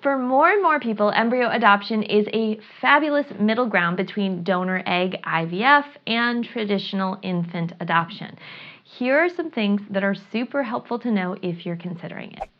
For more and more people, embryo adoption is a fabulous middle ground between donor egg IVF and traditional infant adoption. Here are some things that are super helpful to know if you're considering it.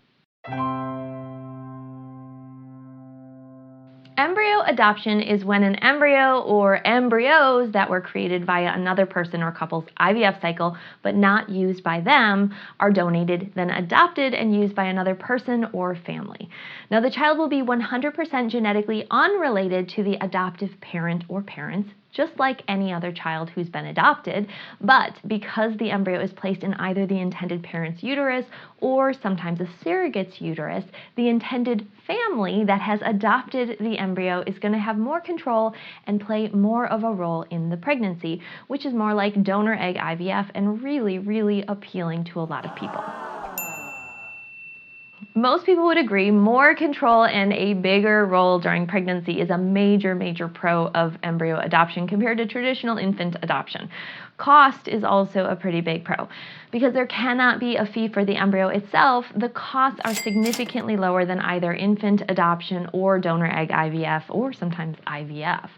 Embryo adoption is when an embryo or embryos that were created via another person or couple's IVF cycle but not used by them are donated, then adopted and used by another person or family. Now, the child will be 100% genetically unrelated to the adoptive parent or parents, just like any other child who's been adopted, but because the embryo is placed in either the intended parent's uterus or sometimes a surrogate's uterus, the intended family that has adopted the embryo is going to have more control and play more of a role in the pregnancy, which is more like donor egg IVF and really, really appealing to a lot of people. Most people would agree more control and a bigger role during pregnancy is a major, major pro of embryo adoption compared to traditional infant adoption. Cost is also a pretty big pro. Because there cannot be a fee for the embryo itself, the costs are significantly lower than either infant adoption or donor egg IVF or sometimes IVF.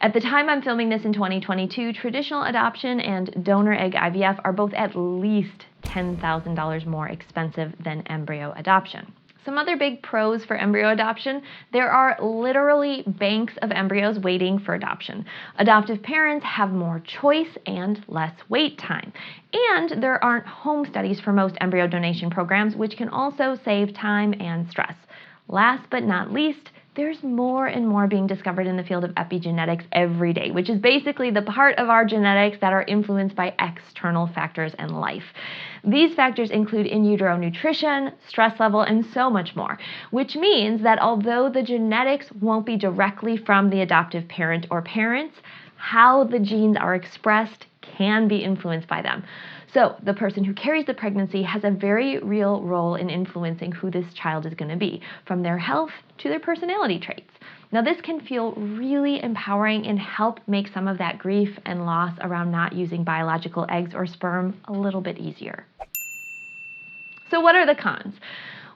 At the time I'm filming this in 2022, traditional adoption and donor egg IVF are both at least $10,000 more expensive than embryo adoption. Some other big pros for embryo adoption: there are literally banks of embryos waiting for adoption. Adoptive parents have more choice and less wait time. And there aren't home studies for most embryo donation programs, which can also save time and stress. Last but not least, there's more and more being discovered in the field of epigenetics every day, which is basically the part of our genetics that are influenced by external factors in life. These factors include in utero nutrition, stress level, and so much more, which means that although the genetics won't be directly from the adoptive parent or parents, how the genes are expressed can be influenced by them. So the person who carries the pregnancy has a very real role in influencing who this child is going to be, from their health to their personality traits. Now, this can feel really empowering and help make some of that grief and loss around not using biological eggs or sperm a little bit easier. So what are the cons?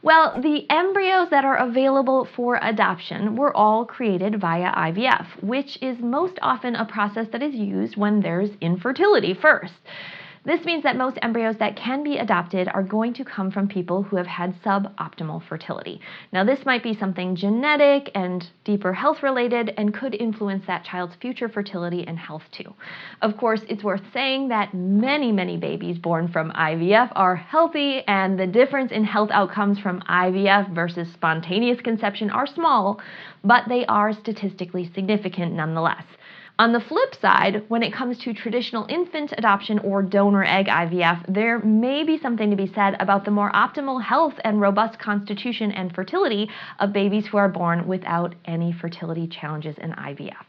Well, the embryos that are available for adoption were all created via IVF, which is most often a process that is used when there's infertility first. This means that most embryos that can be adopted are going to come from people who have had suboptimal fertility. Now, this might be something genetic and deeper health related and could influence that child's future fertility and health too. Of course, it's worth saying that many, many babies born from IVF are healthy, and the difference in health outcomes from IVF versus spontaneous conception are small, but they are statistically significant nonetheless. On the flip side, when it comes to traditional infant adoption or donor egg IVF, there may be something to be said about the more optimal health and robust constitution and fertility of babies who are born without any fertility challenges in IVF.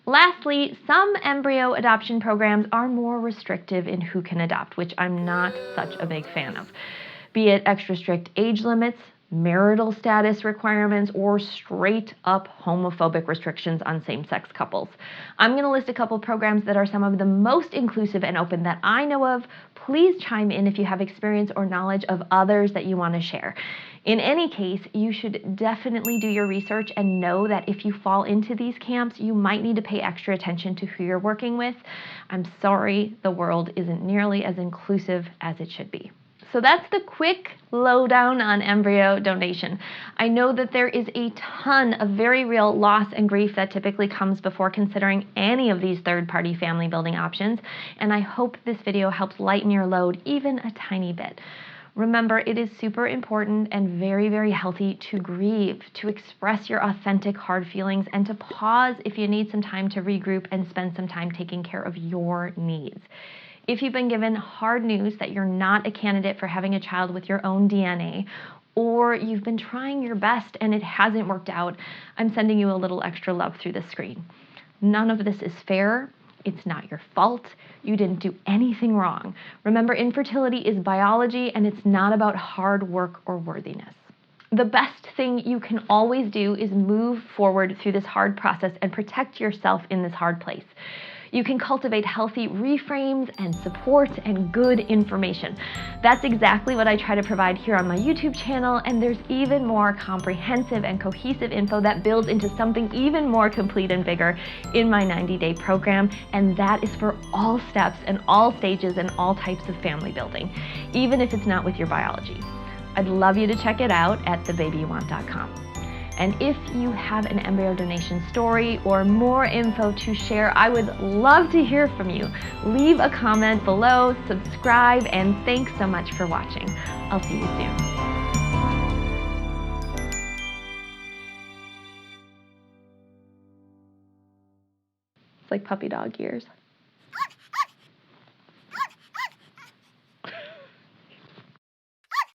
Lastly, some embryo adoption programs are more restrictive in who can adopt, which I'm not such a big fan of. Be it extra strict age limits, marital status requirements, or straight up homophobic restrictions on same-sex couples. I'm going to list a couple programs that are some of the most inclusive and open that I know of. Please chime in if you have experience or knowledge of others that you want to share. In any case, you should definitely do your research and know that if you fall into these camps, you might need to pay extra attention to who you're working with. I'm sorry, the world isn't nearly as inclusive as it should be. So that's the quick lowdown on embryo donation. I know that there is a ton of very real loss and grief that typically comes before considering any of these third-party family building options, and I hope this video helps lighten your load even a tiny bit. Remember, it is super important and very, very healthy to grieve, to express your authentic hard feelings, and to pause if you need some time to regroup and spend some time taking care of your needs. If you've been given hard news that you're not a candidate for having a child with your own DNA, or you've been trying your best and it hasn't worked out, I'm sending you a little extra love through the screen. None of this is fair. It's not your fault. You didn't do anything wrong. Remember, infertility is biology, and it's not about hard work or worthiness. The best thing you can always do is move forward through this hard process and protect yourself in this hard place. You can cultivate healthy reframes and support and good information. That's exactly what I try to provide here on my YouTube channel, and there's even more comprehensive and cohesive info that builds into something even more complete and bigger in my 90-day program, and that is for all steps and all stages and all types of family building, even if it's not with your biology. I'd love you to check it out at thebabyouwant.com. And if you have an embryo donation story or more info to share, I would love to hear from you. Leave a comment below, subscribe, and thanks so much for watching. I'll see you soon. It's like puppy dog ears.